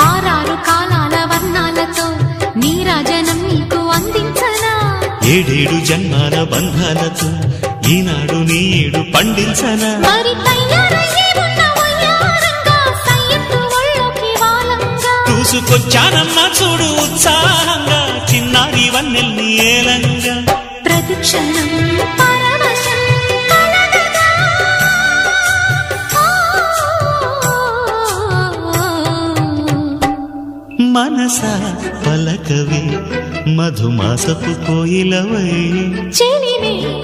ఆరారు కాలాల వర్ణాలతో నీరాజనం నీకు అందించనా ఏడేడు జన్మాల బంధాలతో ఈనాడు నీడు పండించనా మరి తయారయ్యే ఉన్న వయ్యారంగా సయ్యత్తు ఒళ్ళోకి వాలంగా చూసుకొచ్చానమ్మా చూడు ఉత్సాహంగా చిన్నారి వన్నెల్ని ఏలంగా ప్రతిక్షణం పరవశం కలగగా మనసా పలకవే మధుమాసపు కోయిలవై చెలివే